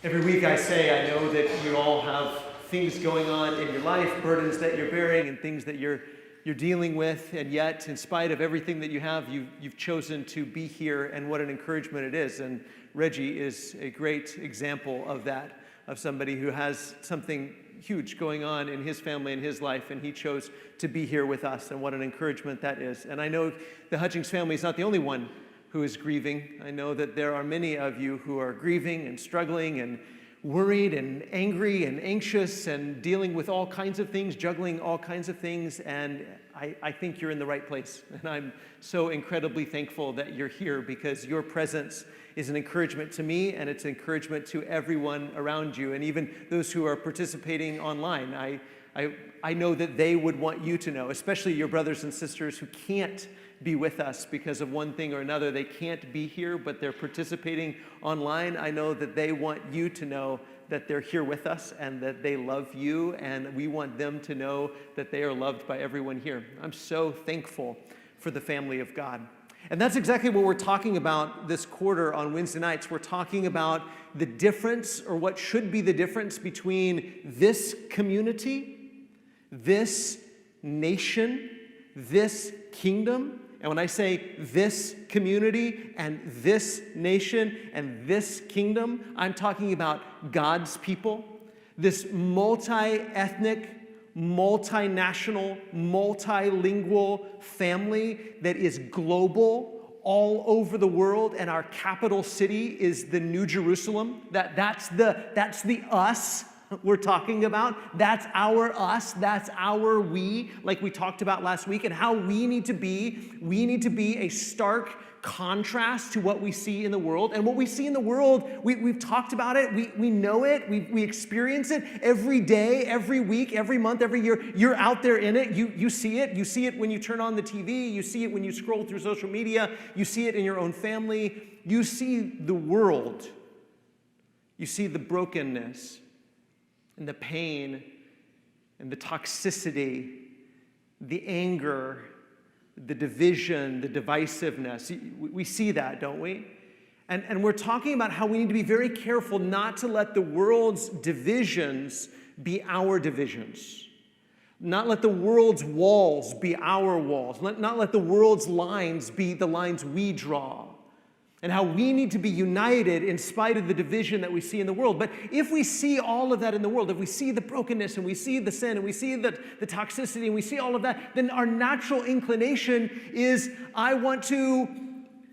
Every week I say, I know that you all have things going on in your life, burdens that you're bearing and things that you're dealing with, and yet, in spite of everything that you have, you've chosen to be here, and what an encouragement it is. And Reggie is a great example of that, of somebody who has something huge going on in his family and his life, and he chose to be here with us, and what an encouragement that is. And I know the Hutchings family is not the only one who is grieving. I know that there are many of you who are grieving and struggling and worried and angry and anxious and dealing with all kinds of things, juggling all kinds of things, and I think you're in the right place. And I'm so incredibly thankful that you're here, because your presence is an encouragement to me, and it's an encouragement to everyone around you, and even those who are participating online. I know that they would want you to know, especially your brothers and sisters who can't be with us because of one thing or another. They can't be here, but they're participating online. I know that they want you to know that they're here with us and that they love you, and we want them to know that they are loved by everyone here. I'm so thankful for the family of God. And that's exactly what we're talking about this quarter on Wednesday nights. We're talking about the difference, or what should be the difference, between this community, this nation, this kingdom. And when I say this community and this nation and this kingdom, I'm talking about God's people, this multi-ethnic, multinational, multilingual family that is global, all over the world, and our capital city is the New Jerusalem. That's the us we're talking about. That's our us. That's our we, like we talked about last week, and how we need to be. We need to be a stark contrast to what we see in the world. And what we see in the world, we've talked about it, we know it, we experience it every day, every week, every month, every year. You're out there in it. You see it. You see it when you turn on the TV. You see it when you scroll through social media. You see it in your own family. You see the world. You see the brokenness and the pain and the toxicity, the anger, the division, the divisiveness. We see that, don't we? And we're talking about how we need to be very careful not to let the world's divisions be our divisions. Not let the world's walls be our walls. Not let the world's lines be the lines we draw. And how we need to be united in spite of the division that we see in the world. But if we see all of that in the world, if we see the brokenness and we see the sin and we see the toxicity and we see all of that, then our natural inclination is, I want to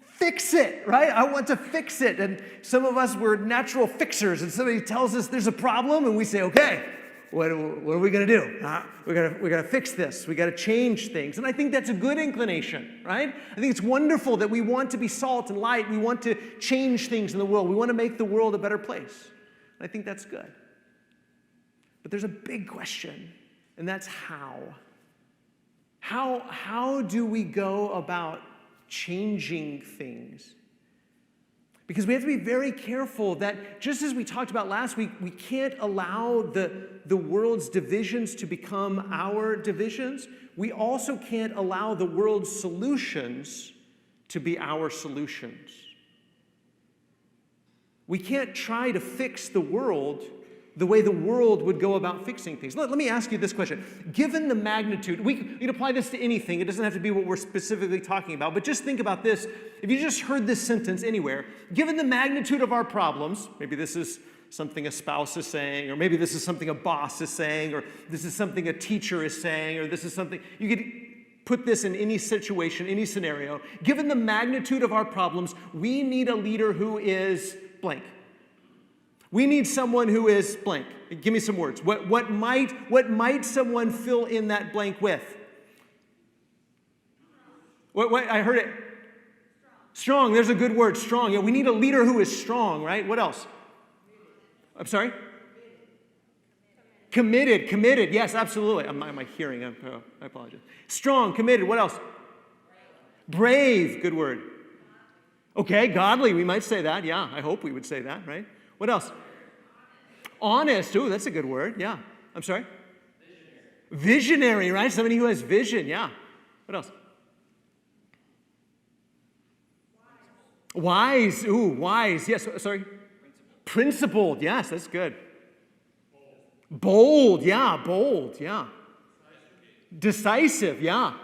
fix it, right? I want to fix it. And some of us, we're natural fixers, and somebody tells us there's a problem, and we say, okay, what are we going to do? We got to fix this. We got to change things. And I think that's a good inclination, right? I think it's wonderful that we want to be salt and light. We want to change things in the world. We want to make the world a better place. And I think that's good. But there's a big question, and that's how. How do we go about changing things? Because we have to be very careful that, just as we talked about last week, we can't allow the world's divisions to become our divisions. We also can't allow the world's solutions to be our solutions. We can't try to fix the world the way the world would go about fixing things. Let me ask you this question. Given the magnitude, we can apply this to anything. It doesn't have to be what we're specifically talking about, but just think about this. If you just heard this sentence anywhere, given the magnitude of our problems, maybe this is something a spouse is saying, or maybe this is something a boss is saying, or this is something a teacher is saying, or this is something, you could put this in any situation, any scenario. Given the magnitude of our problems, we need a leader who is blank. We need someone who is blank. Give me some words. What might someone fill in that blank with? What I heard it. Strong. There's a good word. Strong. Yeah, we need a leader who is strong, right? What else? I'm sorry? Committed. Yes, absolutely. My hearing. I apologize. Strong. Committed. What else? Brave. Good word. Okay. Godly. We might say that. Yeah. I hope we would say that, right? What else? Honest. Ooh, that's a good word. Yeah. I'm sorry? Visionary, right? Somebody who has vision. Yeah. What else? Wise. Ooh, wise. Yes. Sorry. Principled, yes, that's good. Bold, yeah, bold, yeah. Decisive, yeah.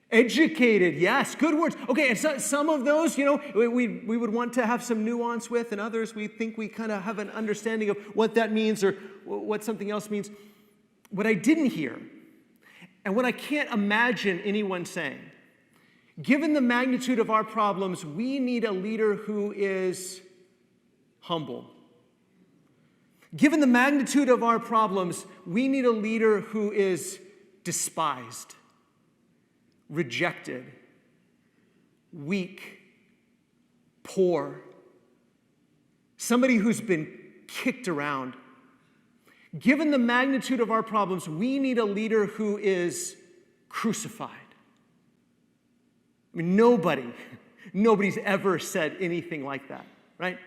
Educated, yes, good words. Okay, and so, some of those, we would want to have some nuance with, and others we think we kind of have an understanding of what that means or what something else means. What I didn't hear, and what I can't imagine anyone saying, given the magnitude of our problems, we need a leader who is humble. Given the magnitude of our problems, we need a leader who is despised, rejected, weak, poor, somebody who's been kicked around. Given the magnitude of our problems, we need a leader who is crucified. I mean, nobody's ever said anything like that, right?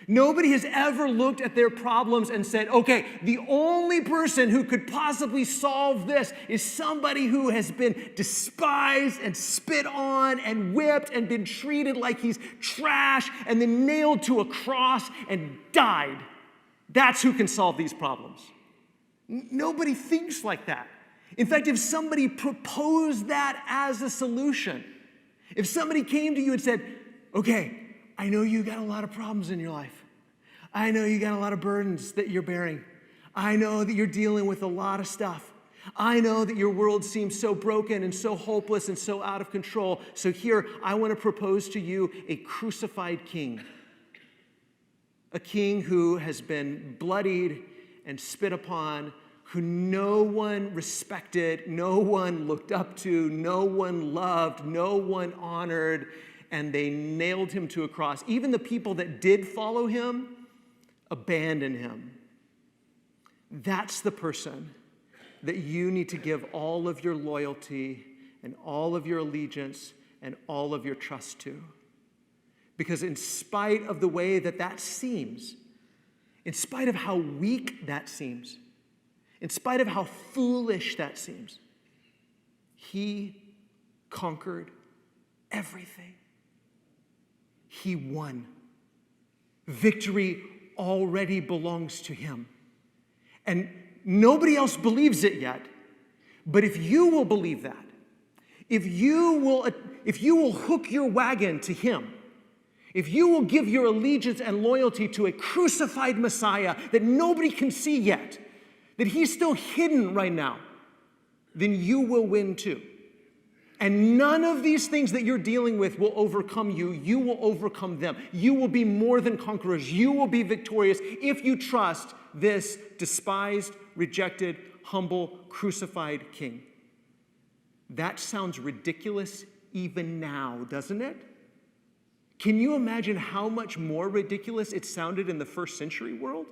Nobody has ever looked at their problems and said, okay, the only person who could possibly solve this is somebody who has been despised and spit on and whipped and been treated like he's trash and then nailed to a cross and died. That's who can solve these problems. Nobody thinks like that. In fact, if somebody proposed that as a solution, if somebody came to you and said, okay, I know you got a lot of problems in your life. I know you got a lot of burdens that you're bearing. I know that you're dealing with a lot of stuff. I know that your world seems so broken and so hopeless and so out of control. So here, I want to propose to you a crucified king. A king who has been bloodied and spit upon, who no one respected, no one looked up to, no one loved, no one honored, and they nailed him to a cross. Even the people that did follow him abandoned him. That's the person that you need to give all of your loyalty and all of your allegiance and all of your trust to. Because in spite of the way that seems, in spite of how weak that seems, in spite of how foolish that seems, he conquered everything. He won. Victory already belongs to him. And nobody else believes it yet. But if you will believe that, if you will hook your wagon to him, if you will give your allegiance and loyalty to a crucified Messiah that nobody can see yet, that he's still hidden right now, then you will win too. And none of these things that you're dealing with will overcome you. You will overcome them. You will be more than conquerors. You will be victorious if you trust this despised, rejected, humble, crucified king. That sounds ridiculous even now, doesn't it? Can you imagine how much more ridiculous it sounded in the first century world?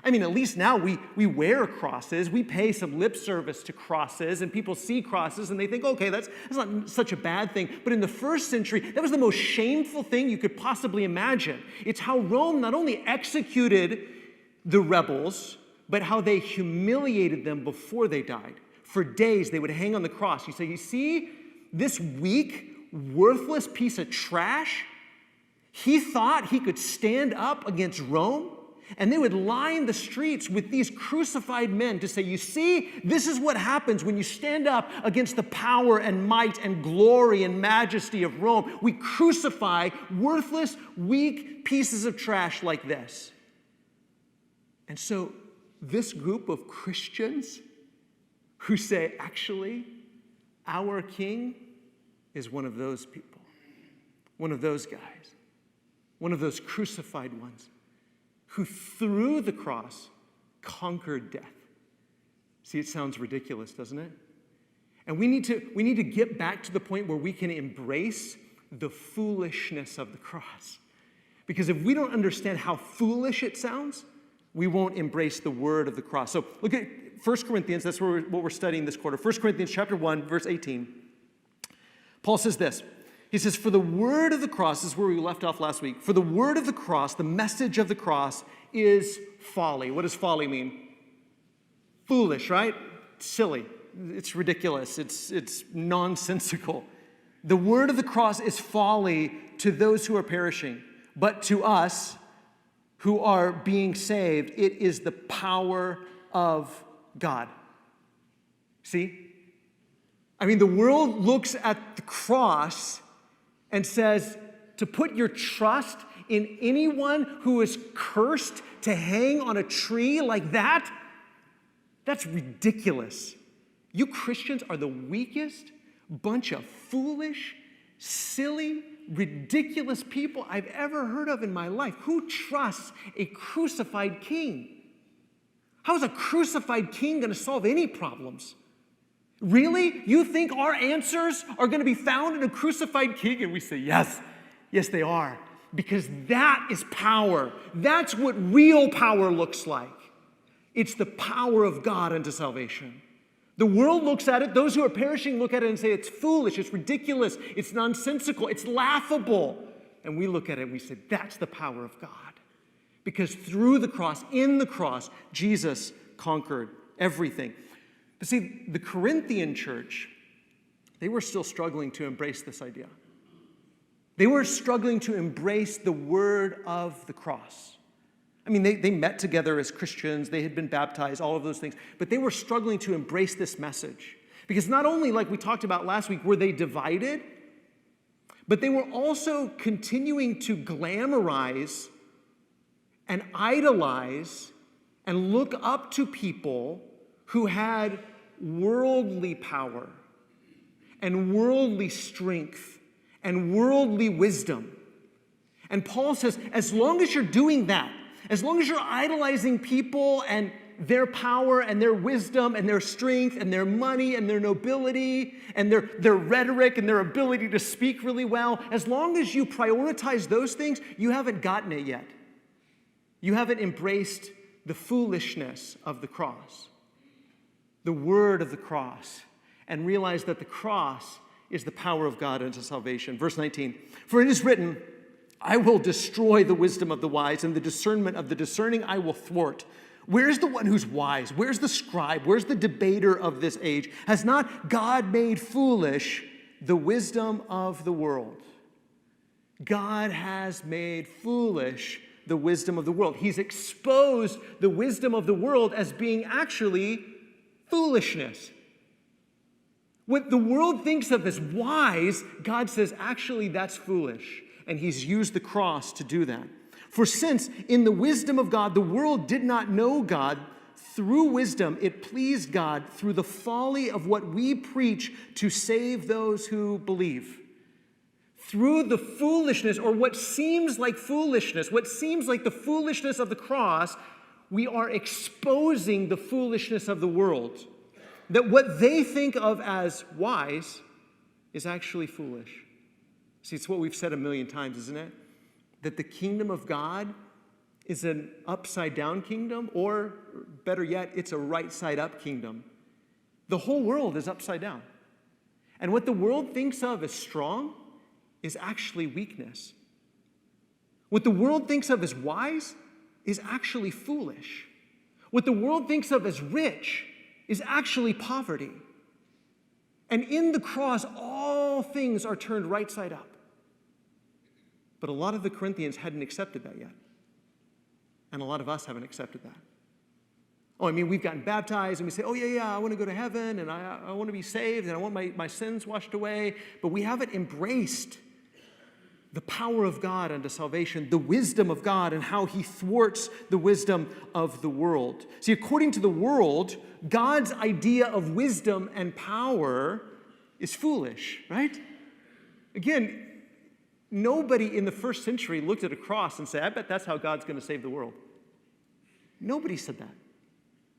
I mean, at least now we wear crosses, we pay some lip service to crosses, and people see crosses and they think, okay, that's not such a bad thing. But in the first century, that was the most shameful thing you could possibly imagine. It's how Rome not only executed the rebels, but how they humiliated them before they died. For days, they would hang on the cross. You say, you see this weak, worthless piece of trash? He thought he could stand up against Rome? And they would line the streets with these crucified men to say, you see, this is what happens when you stand up against the power and might and glory and majesty of Rome. We crucify worthless, weak pieces of trash like this. And so this group of Christians who say, actually, our king is one of those people, one of those guys, one of those crucified ones, who through the cross conquered death. See, it sounds ridiculous, doesn't it? And we need to get back to the point where we can embrace the foolishness of the cross. Because if we don't understand how foolish it sounds, we won't embrace the word of the cross. So look at 1 Corinthians, that's what we're studying this quarter. 1 Corinthians chapter 1, verse 18. Paul says this. He says, for the word of the cross, this is where we left off last week. For the word of the cross, the message of the cross is folly. What does folly mean? Foolish, right? Silly. It's ridiculous. It's nonsensical. The word of the cross is folly to those who are perishing. But to us who are being saved. It is the power of God. See? I mean, the world looks at the cross and says to put your trust in anyone who is cursed to hang on a tree like that, that's ridiculous. You Christians are the weakest bunch of foolish, silly, ridiculous people I've ever heard of in my life. Who trusts a crucified king? How is a crucified king going to solve any problems? Really? You think our answers are going to be found in a crucified king? And we say, yes, they are. Because that is power. That's what real power looks like. It's the power of God unto salvation. The world looks at it, those who are perishing look at it and say it's foolish, it's ridiculous, it's nonsensical, it's laughable. And we look at it and we say, that's the power of God. Because through the cross, in the cross, Jesus conquered everything. But see, the Corinthian church, they were still struggling to embrace this idea. They were struggling to embrace the word of the cross. I mean, they met together as Christians, they had been baptized, all of those things, but they were struggling to embrace this message. Because not only, like we talked about last week, were they divided, but they were also continuing to glamorize and idolize and look up to people who had worldly power and worldly strength and worldly wisdom. And Paul says, as long as you're doing that, as long as you're idolizing people and their power and their wisdom and their strength and their money and their nobility and their rhetoric and their ability to speak really well, as long as you prioritize those things, you haven't gotten it yet. You haven't embraced the foolishness of the cross, the word of the cross, and realized that the cross is the power of God unto salvation. Verse 19, for it is written, I will destroy the wisdom of the wise, and the discernment of the discerning I will thwart. Where's the one who's wise? Where's the scribe? Where's the debater of this age? Has not God made foolish the wisdom of the world? God has made foolish the wisdom of the world. He's exposed the wisdom of the world as being actually foolishness. What the world thinks of as wise, God says, actually, that's foolish. And he's used the cross to do that. For since in the wisdom of God, the world did not know God, through wisdom it pleased God through the folly of what we preach to save those who believe. Through the foolishness, or what seems like foolishness, what seems like the foolishness of the cross, we are exposing the foolishness of the world. That what they think of as wise is actually foolish. See, it's what we've said a million times, isn't it? That the kingdom of God is an upside-down kingdom, or better yet, it's a right-side-up kingdom. The whole world is upside down. And what the world thinks of as strong is actually weakness. What the world thinks of as wise is actually foolish. What the world thinks of as rich is actually poverty. And in the cross, all things are turned right side up. But a lot of the Corinthians hadn't accepted that yet. And a lot of us haven't accepted that. Oh, I mean, we've gotten baptized and we say, oh, yeah, I want to go to heaven and I want to be saved and I want my sins washed away. But we haven't embraced the power of God unto salvation, the wisdom of God, and how he thwarts the wisdom of the world. See, according to the world, God's idea of wisdom and power is foolish, right? Again, nobody in the first century looked at a cross and said, I bet that's how God's going to save the world. Nobody said that.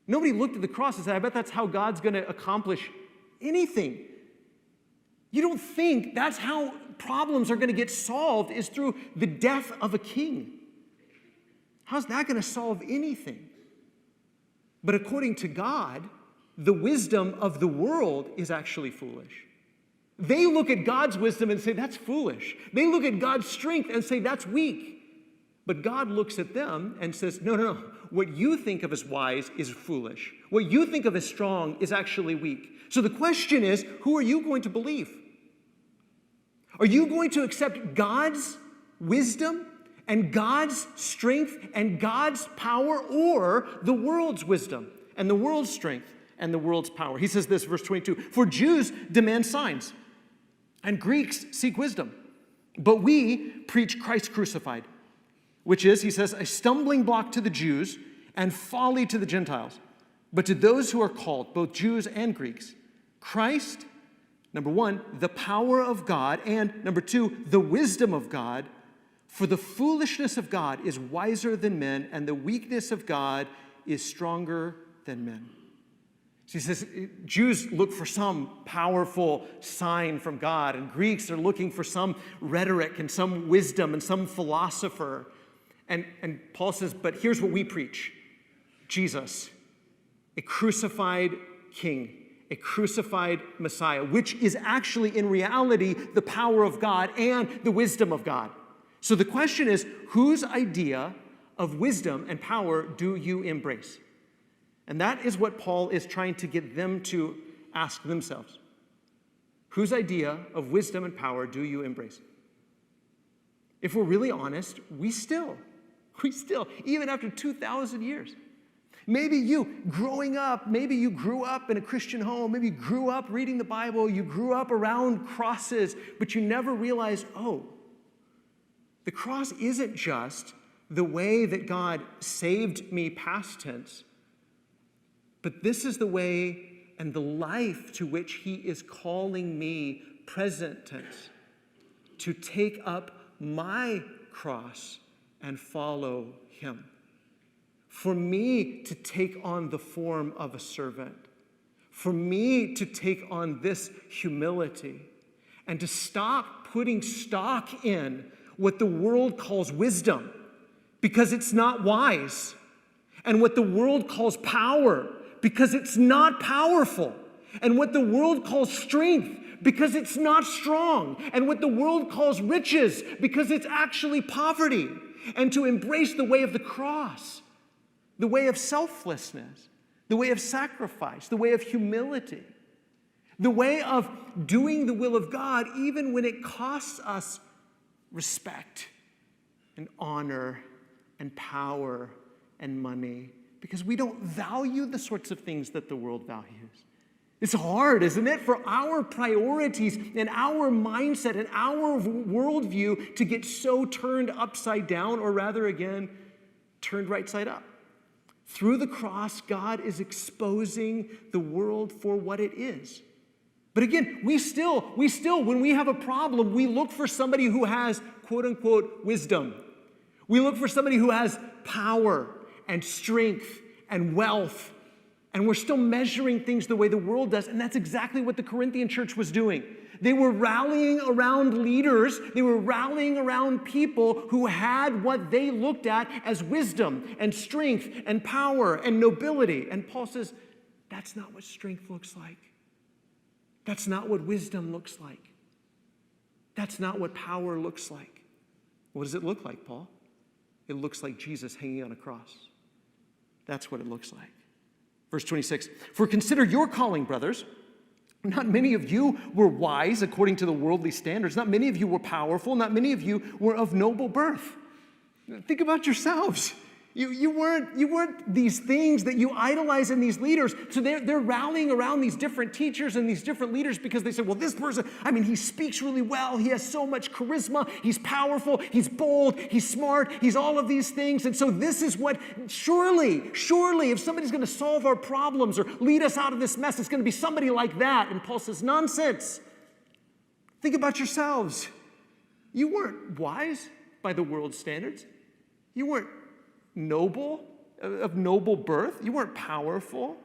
Nobody looked at the cross and said, I bet that's how God's going to accomplish anything. You don't think that's how problems are going to get solved is through the death of a king. How's that going to solve anything? But according to God, the wisdom of the world is actually foolish. They look at God's wisdom and say, that's foolish. They look at God's strength and say, that's weak. But God looks at them and says, no. What you think of as wise is foolish. What you think of as strong is actually weak. So the question is, who are you going to believe? Are you going to accept God's wisdom and God's strength and God's power, or the world's wisdom and the world's strength and the world's power. He says this, verse 22, for Jews demand signs, and Greeks seek wisdom. But we preach Christ crucified, which is, he says, a stumbling block to the Jews and folly to the Gentiles. But to those who are called, both Jews and Greeks, Christ, number one, the power of God, and number two, the wisdom of God. For the foolishness of God is wiser than men, and the weakness of God is stronger than men. So he says, Jews look for some powerful sign from God, and Greeks are looking for some rhetoric and some wisdom and some philosopher. And Paul says, but here's what we preach. Jesus, a crucified king, a crucified Messiah, which is actually in reality the power of God and the wisdom of God. So the question is, whose idea of wisdom and power do you embrace? And that is what Paul is trying to get them to ask themselves. Whose idea of wisdom and power do you embrace? If we're really honest, we still, even after 2,000 years, maybe you growing up, maybe you grew up in a Christian home, maybe you grew up reading the Bible, you grew up around crosses, but you never realized, oh, the cross isn't just the way that God saved me past tense, but this is the way and the life to which he is calling me present tense, to take up my cross and follow him. For me to take on the form of a servant, for me to take on this humility, and to stop putting stock in what the world calls wisdom, because it's not wise, and what the world calls power, because it's not powerful, and what the world calls strength, because it's not strong, and what the world calls riches, because it's actually poverty, and to embrace the way of the cross, the way of selflessness, the way of sacrifice, the way of humility, the way of doing the will of God, even when it costs us respect and honor and power and money, because we don't value the sorts of things that the world values. It's hard, isn't it, for our priorities and our mindset and our worldview to get so turned upside down, or rather again, turned right side up. Through the cross, God is exposing the world for what it is. But again, we still, when we have a problem, we look for somebody who has, quote unquote, wisdom. We look for somebody who has power and strength and wealth. And we're still measuring things the way the world does. And that's exactly what the Corinthian church was doing. They were rallying around leaders. They were rallying around people who had what they looked at as wisdom and strength and power and nobility. And Paul says, that's not what strength looks like. That's not what wisdom looks like. That's not what power looks like. What does it look like, Paul? It looks like Jesus hanging on a cross. That's what it looks like. Verse 26, for consider your calling, brothers. Not many of you were wise according to the worldly standards. Not many of you were powerful. Not many of you were of noble birth. Think about yourselves. You weren't these things that you idolize in these leaders. So they're rallying around these different teachers and these different leaders because they say, well, this person, he speaks really well. He has so much charisma. He's powerful. He's bold. He's smart. He's all of these things. And so this is what, surely, if somebody's going to solve our problems or lead us out of this mess, it's going to be somebody like that. And Paul says, nonsense. Think about yourselves. You weren't wise by the world's standards. You weren't noble, of noble birth. You weren't powerful.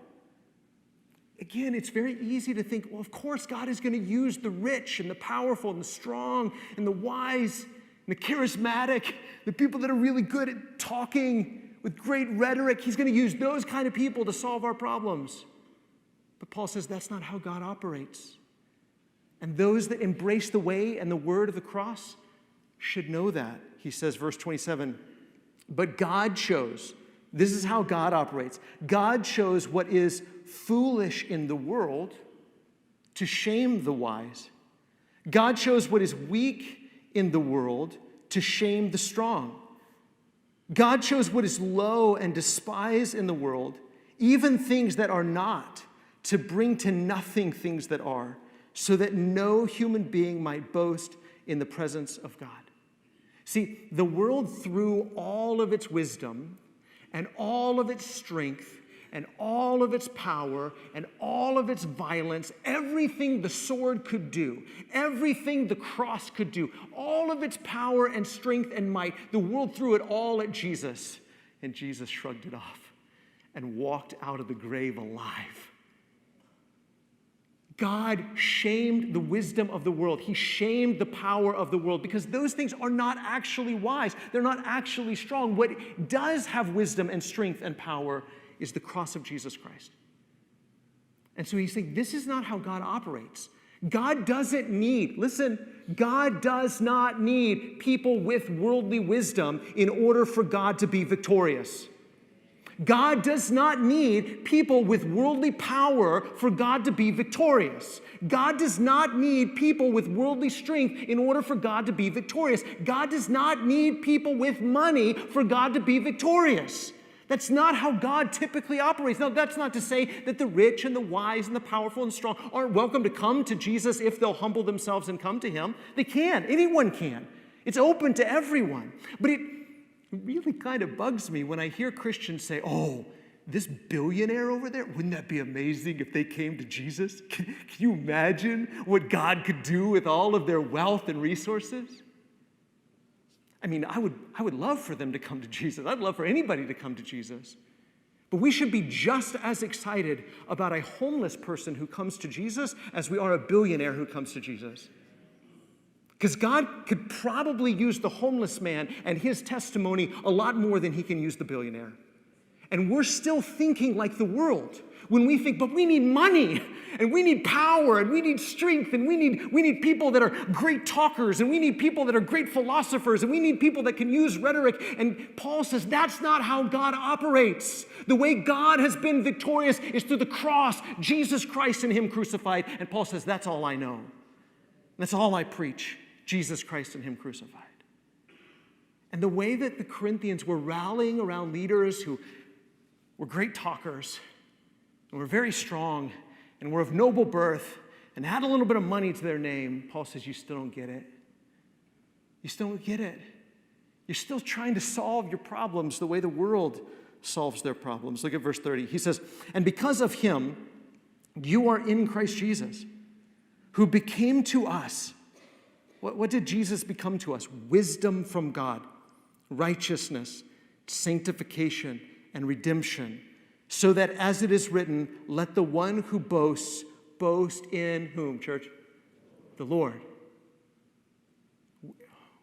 Again, it's very easy to think, well, of course God is going to use the rich and the powerful and the strong and the wise and the charismatic, the people that are really good at talking with great rhetoric. He's going to use those kind of people to solve our problems. But Paul says that's not how God operates. And those that embrace the way and the word of the cross should know that. He says, verse 27, but God chose, this is how God operates. God chose what is foolish in the world to shame the wise. God chose what is weak in the world to shame the strong. God chose what is low and despised in the world, even things that are not, to bring to nothing things that are, so that no human being might boast in the presence of God. See, the world threw all of its wisdom and all of its strength and all of its power and all of its violence, everything the sword could do, everything the cross could do, all of its power and strength and might, the world threw it all at Jesus. And Jesus shrugged it off and walked out of the grave alive. God shamed the wisdom of the world. He shamed the power of the world because those things are not actually wise. They're not actually strong. What does have wisdom and strength and power is the cross of Jesus Christ. And so he's saying, this is not how God operates. God doesn't need, listen, God does not need people with worldly wisdom in order for God to be victorious. God does not need people with worldly power for God to be victorious. God does not need people with worldly strength in order for God to be victorious. God does not need people with money for God to be victorious. That's not how God typically operates. Now, that's not to say that the rich and the wise and the powerful and strong aren't welcome to come to Jesus if they'll humble themselves and come to him. They can. Anyone can. It's open to everyone. But it really kind of bugs me when I hear Christians say, oh, this billionaire over there, wouldn't that be amazing if they came to Jesus? Can you imagine what God could do with all of their wealth and resources? I mean, I would love for them to come to Jesus. I'd love for anybody to come to Jesus. But we should be just as excited about a homeless person who comes to Jesus as we are a billionaire who comes to Jesus. Because God could probably use the homeless man and his testimony a lot more than he can use the billionaire. And we're still thinking like the world when we think, but we need money, and we need power, and we need strength, and we need people that are great talkers, and we need people that are great philosophers, and we need people that can use rhetoric. And Paul says that's not how God operates. The way God has been victorious is through the cross, Jesus Christ and him crucified. And Paul says that's all I know. That's all I preach, Jesus Christ and him crucified. And the way that the Corinthians were rallying around leaders who were great talkers, and were very strong, and were of noble birth, and had a little bit of money to their name, Paul says, you still don't get it. You still don't get it. You're still trying to solve your problems the way the world solves their problems. Look at verse 30. He says, and because of him, you are in Christ Jesus, who became to us. What did Jesus become to us? Wisdom from God, righteousness, sanctification, and redemption, so that as it is written, let the one who boasts boast in whom, church? The Lord.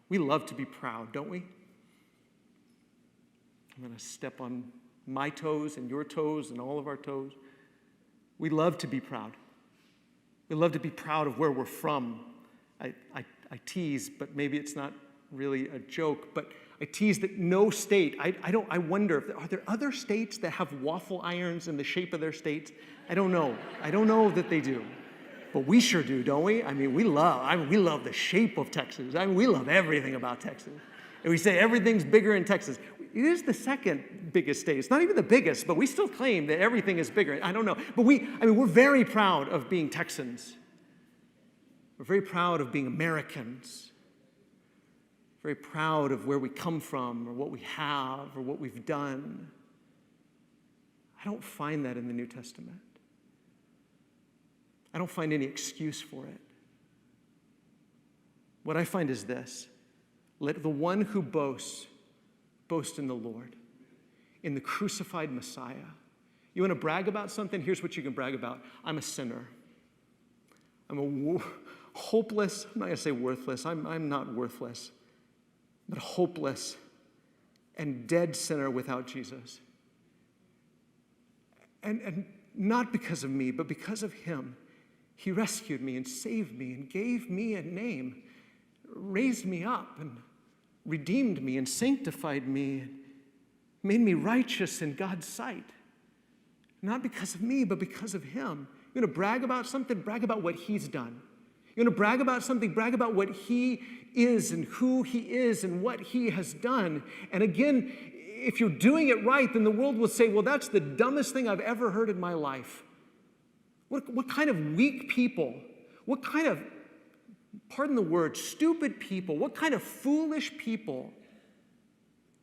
We love to be proud, don't we? I'm going to step on my toes and your toes and all of our toes. We love to be proud. We love to be proud of where we're from. I tease, but maybe it's not really a joke, but I tease that no state, I wonder, are there other states that have waffle irons in the shape of their states? I don't know. I don't know that they do. But we sure do, don't we? I mean, we love the shape of Texas. I mean, we love everything about Texas. And we say everything's bigger in Texas. It is the second biggest state. It's not even the biggest, but we still claim that everything is bigger. I don't know. But we're very proud of being Texans. We're very proud of being Americans. Very proud of where we come from or what we have or what we've done. I don't find that in the New Testament. I don't find any excuse for it. What I find is this: let the one who boasts boast in the Lord, in the crucified Messiah. You want to brag about something? Here's what you can brag about. I'm a sinner. I'm a hopeless, I'm not going to say worthless, I'm not worthless, but hopeless and dead sinner without Jesus. And not because of me, but because of him. He rescued me and saved me and gave me a name, raised me up and redeemed me and sanctified me and made me righteous in God's sight. Not because of me, but because of him. You're going to brag about something? Brag about what he's done. You're going to brag about something? Brag about what he is and who he is and what he has done. And again, if you're doing it right, then the world will say, well, that's the dumbest thing I've ever heard in my life. What kind of weak people, what kind of, pardon the word, stupid people, what kind of foolish people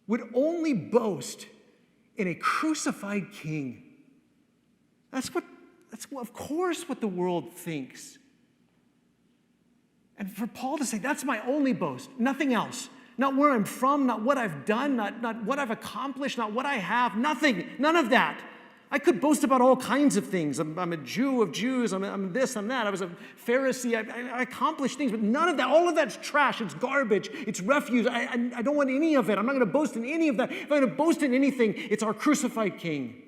would only boast in a crucified king? That's of course what the world thinks. And for Paul to say, that's my only boast, nothing else. Not where I'm from, not what I've done, not what I've accomplished, not what I have, nothing, none of that. I could boast about all kinds of things. I'm a Jew of Jews, I'm this, I'm that. I was a Pharisee, I accomplished things, but none of that, all of that's trash, it's garbage, it's refuse. I don't want any of it. I'm not going to boast in any of that. If I'm going to boast in anything, it's our crucified King.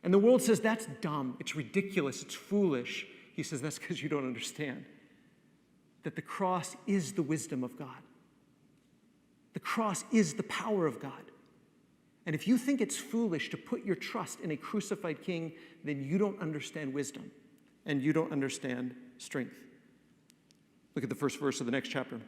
And the world says, that's dumb, it's ridiculous, it's foolish. He says, that's because you don't understand that the cross is the wisdom of God. The cross is the power of God. And if you think it's foolish to put your trust in a crucified king, then you don't understand wisdom and you don't understand strength. Look at the first verse of the next chapter.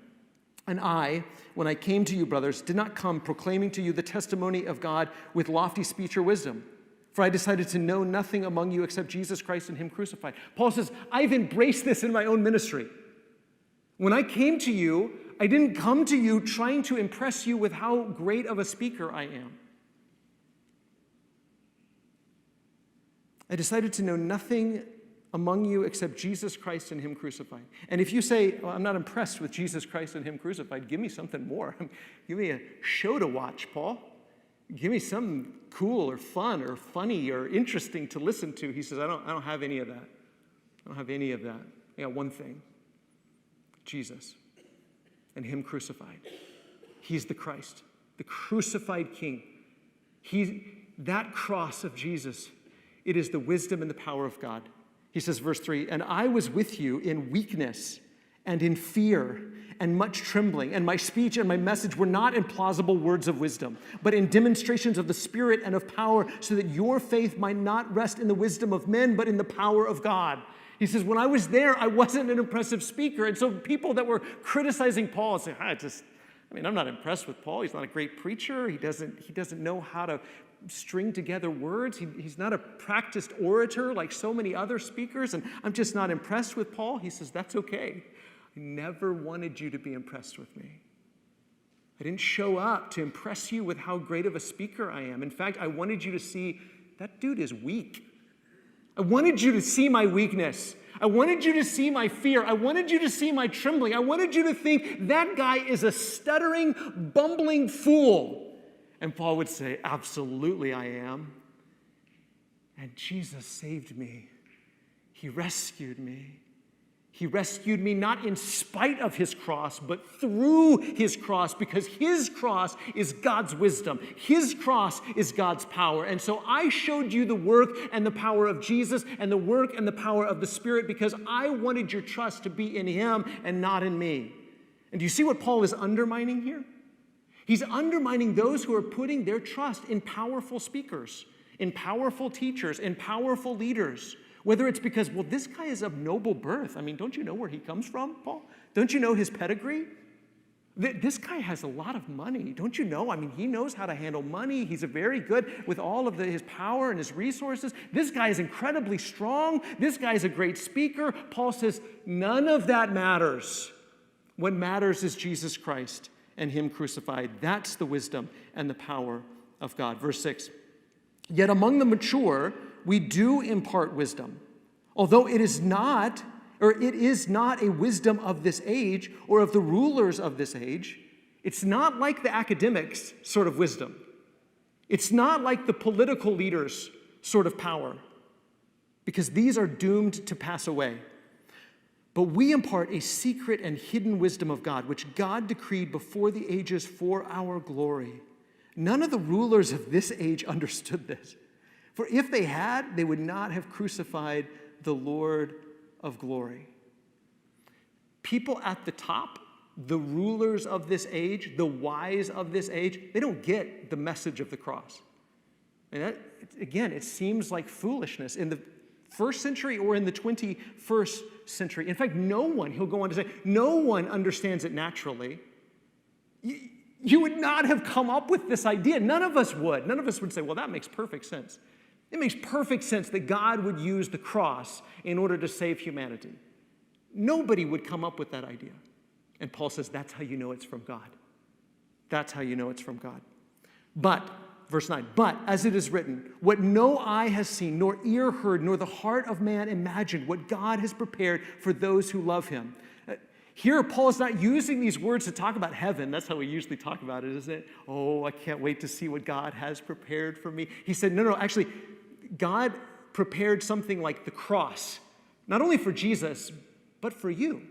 And I, when I came to you, brothers, did not come proclaiming to you the testimony of God with lofty speech or wisdom. For I decided to know nothing among you except Jesus Christ and him crucified. Paul says, I've embraced this in my own ministry. When I came to you, I didn't come to you trying to impress you with how great of a speaker I am. I decided to know nothing among you except Jesus Christ and him crucified. And if you say, well, I'm not impressed with Jesus Christ and him crucified, give me something more. Give me a show to watch, Paul. Give me something cool or fun or funny or interesting to listen to. He says, I don't have any of that. I don't have any of that. I got one thing. Jesus and him crucified. He's the Christ, the crucified King. That cross of Jesus, it is the wisdom and the power of God. He says, verse 3, and I was with you in weakness and in fear and much trembling, and my speech and my message were not in plausible words of wisdom, but in demonstrations of the Spirit and of power, so that your faith might not rest in the wisdom of men, but in the power of God. He says, when I was there, I wasn't an impressive speaker. And so people that were criticizing Paul say, I'm not impressed with Paul. He's not a great preacher. He doesn't know how to string together words. He's not a practiced orator like so many other speakers. And I'm just not impressed with Paul. He says, that's okay. I never wanted you to be impressed with me. I didn't show up to impress you with how great of a speaker I am. In fact, I wanted you to see that dude is weak. I wanted you to see my weakness. I wanted you to see my fear. I wanted you to see my trembling. I wanted you to think that guy is a stuttering, bumbling fool. And Paul would say, absolutely I am. And Jesus saved me. He rescued me. He rescued me not in spite of his cross, but through his cross, because his cross is God's wisdom. His cross is God's power. And so I showed you the work and the power of Jesus and the work and the power of the Spirit because I wanted your trust to be in him and not in me. And do you see what Paul is undermining here? He's undermining those who are putting their trust in powerful speakers, in powerful teachers, in powerful leaders. Whether it's because, well, this guy is of noble birth. I mean, don't you know where he comes from, Paul? Don't you know his pedigree? This guy has a lot of money. Don't you know? I mean, he knows how to handle money. He's very good with all of his power and his resources. This guy is incredibly strong. This guy is a great speaker. Paul says, none of that matters. What matters is Jesus Christ and him crucified. That's the wisdom and the power of God. Verse 6, yet among the mature, we do impart wisdom, although it is not a wisdom of this age or of the rulers of this age. It's not like the academics sort of wisdom. It's not like the political leaders sort of power, because these are doomed to pass away. But we impart a secret and hidden wisdom of God, which God decreed before the ages for our glory. None of the rulers of this age understood this. For if they had, they would not have crucified the Lord of glory. People at the top, the rulers of this age, the wise of this age, they don't get the message of the cross. And that, again, it seems like foolishness in the first century or in the 21st century. In fact, he'll go on to say, no one understands it naturally. You would not have come up with this idea. None of us would. None of us would say, well, that makes perfect sense. It makes perfect sense that God would use the cross in order to save humanity. Nobody would come up with that idea. And Paul says, that's how you know it's from God. That's how you know it's from God. But, verse 9, but as it is written, what no eye has seen, nor ear heard, nor the heart of man imagined, what God has prepared for those who love him. Here, Paul is not using these words to talk about heaven. That's how we usually talk about it, isn't it? Oh, I can't wait to see what God has prepared for me. He said, no, actually, God prepared something like the cross, not only for Jesus, but for you.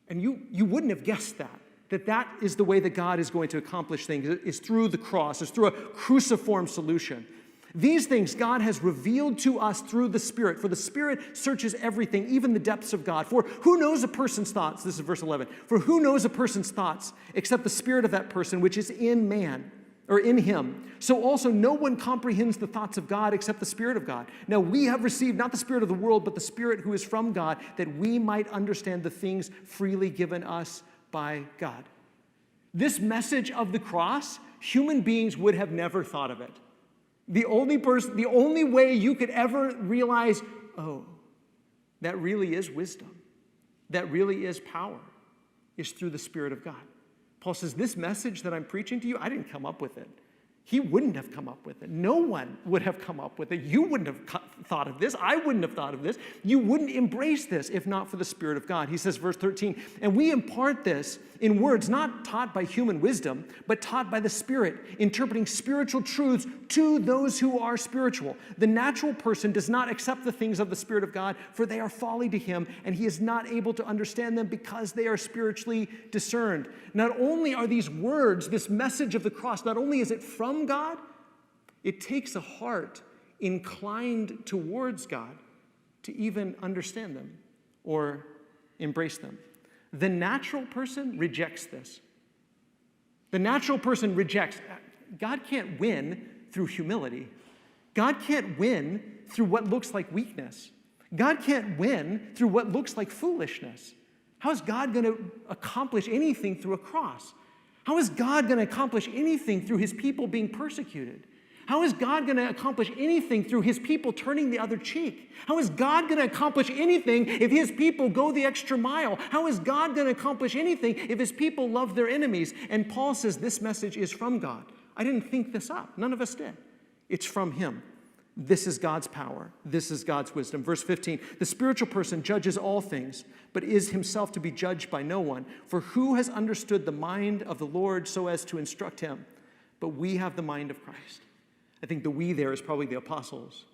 And you wouldn't have guessed that is the way that God is going to accomplish things, is through the cross, is through a cruciform solution. These things God has revealed to us through the Spirit, for the Spirit searches everything, even the depths of God. For who knows a person's thoughts? This is verse 11. For who knows a person's thoughts except the spirit of that person, which is in man, or in him? So also no one comprehends the thoughts of God except the Spirit of God. Now we have received not the spirit of the world, but the Spirit who is from God, that we might understand the things freely given us by God. This message of the cross, human beings would have never thought of it. The only way you could ever realize, oh, that really is wisdom, that really is power, is through the Spirit of God. Paul says, this message that I'm preaching to you, I didn't come up with it. He wouldn't have come up with it. No one would have come up with it. You wouldn't have thought of this. I wouldn't have thought of this. You wouldn't embrace this if not for the Spirit of God. He says, verse 13, and we impart this in words not taught by human wisdom, but taught by the Spirit, interpreting spiritual truths to those who are spiritual. The natural person does not accept the things of the Spirit of God, for they are folly to him, and he is not able to understand them because they are spiritually discerned. Not only are these words, this message of the cross, not only is it from God, it takes a heart inclined towards God to even understand them or embrace them. The natural person rejects this. The natural person rejects. God can't win through humility. God can't win through what looks like weakness. God can't win through what looks like foolishness. How is God going to accomplish anything through a cross? How is God going to accomplish anything through his people being persecuted? How is God going to accomplish anything through his people turning the other cheek? How is God going to accomplish anything if his people go the extra mile? How is God going to accomplish anything if his people love their enemies? And Paul says this message is from God. I didn't think this up. None of us did. It's from him. This is God's power. This is God's wisdom. Verse 15, the spiritual person judges all things, but is himself to be judged by no one. For who has understood the mind of the Lord so as to instruct him? But we have the mind of Christ. I think the we there is probably the apostles,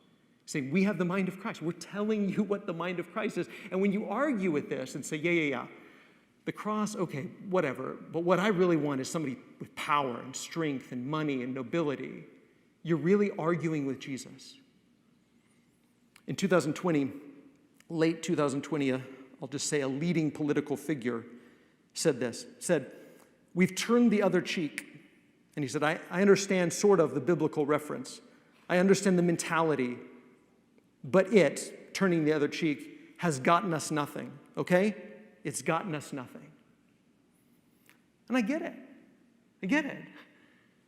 saying, we have the mind of Christ. We're telling you what the mind of Christ is. And when you argue with this and say, yeah, the cross, okay, whatever, but what I really want is somebody with power and strength and money and nobility, you're really arguing with Jesus. In 2020, late 2020, I'll just say a leading political figure said this, we've turned the other cheek. And he said, I understand sort of the biblical reference. I understand the mentality, but it, turning the other cheek, has gotten us nothing, okay? It's gotten us nothing. And I get it.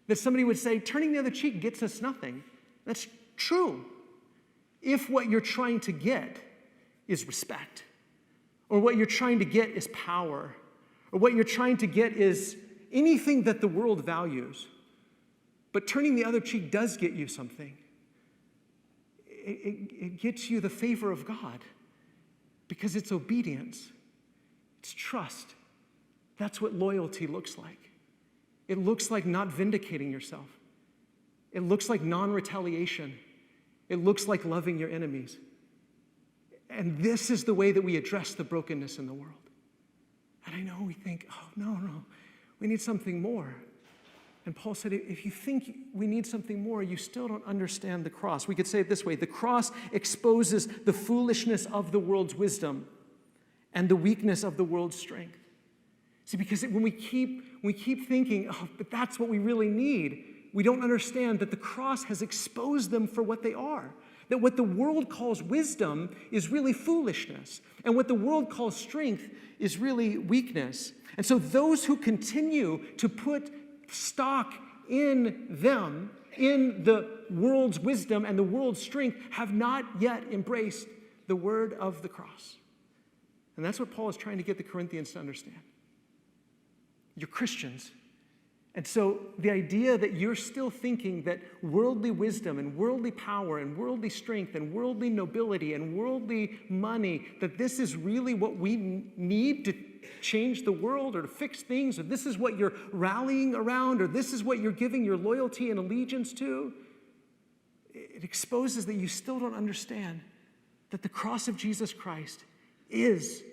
That somebody would say, turning the other cheek gets us nothing. That's true. If what you're trying to get is respect, or what you're trying to get is power, or what you're trying to get is anything that the world values, but turning the other cheek does get you something. It gets you the favor of God because it's obedience. It's trust. That's what loyalty looks like. It looks like not vindicating yourself. It looks like non-retaliation. It looks like loving your enemies. And this is the way that we address the brokenness in the world. And I know we think, oh, no. We need something more. And Paul said, if you think we need something more, you still don't understand the cross. We could say it this way. The cross exposes the foolishness of the world's wisdom and the weakness of the world's strength. See, because when we keep thinking, oh, but that's what we really need, we don't understand that the cross has exposed them for what they are. That what the world calls wisdom is really foolishness, and what the world calls strength is really weakness. And so those who continue to put stock in them, in the world's wisdom and the world's strength, have not yet embraced the word of the cross. And that's what Paul is trying to get the Corinthians to understand. You're Christians. And so the idea that you're still thinking that worldly wisdom and worldly power and worldly strength and worldly nobility and worldly money, that this is really what we need to change the world or to fix things, or this is what you're rallying around, or this is what you're giving your loyalty and allegiance to, it exposes that you still don't understand that the cross of Jesus Christ is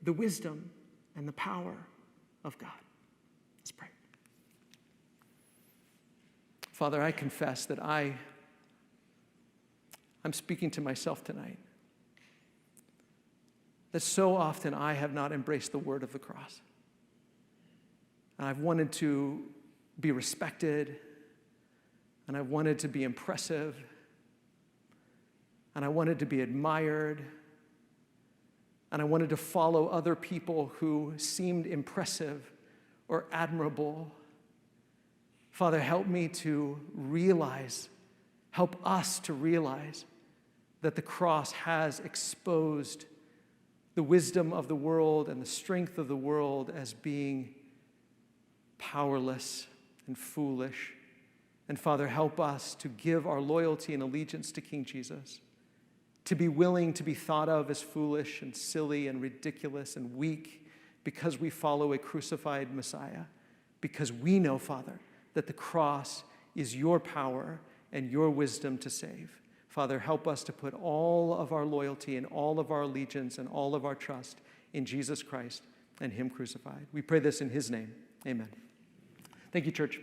the wisdom and the power of God. Let's pray. Father, I confess that I'm speaking to myself tonight. That so often I have not embraced the word of the cross. And I've wanted to be respected, and I wanted to be impressive, and I wanted to be admired, and I wanted to follow other people who seemed impressive or admirable. Father, help me to realize, help us to realize that the cross has exposed the wisdom of the world and the strength of the world as being powerless and foolish. And Father, help us to give our loyalty and allegiance to King Jesus, to be willing to be thought of as foolish and silly and ridiculous and weak because we follow a crucified Messiah, because we know, Father, that the cross is your power and your wisdom to save. Father, help us to put all of our loyalty and all of our allegiance and all of our trust in Jesus Christ and him crucified. We pray this in his name. Amen. Thank you, church.